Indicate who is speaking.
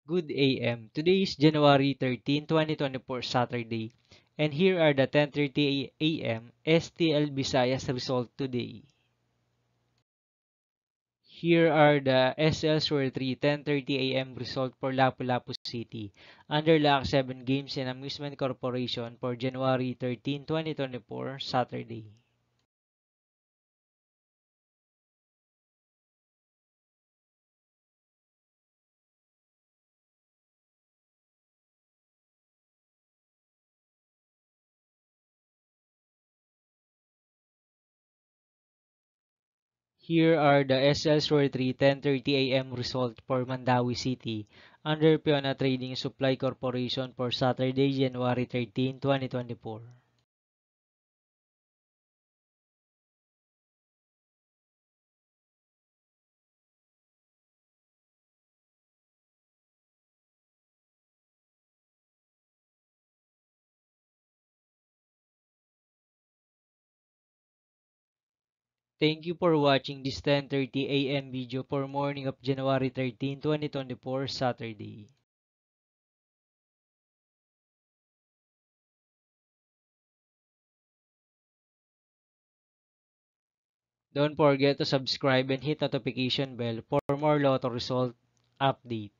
Speaker 1: Good AM. Today is January 13, 2024, Saturday, and here are the 10:30 AM STL Visayas result today. Here are the SL Sur 3 10:30 AM result for Lapu-Lapu City under LAC 7 Games and Amusement Corporation for January 13, 2024, Saturday. Here are the SL Sur 3 10:30 AM result for Mandawi City under Piona Trading Supply Corporation for Saturday, January 13, 2024. Thank you for watching this 10:30 AM video for morning of January 13, 2024, Saturday. Don't forget to subscribe and hit notification bell for more lotto result update.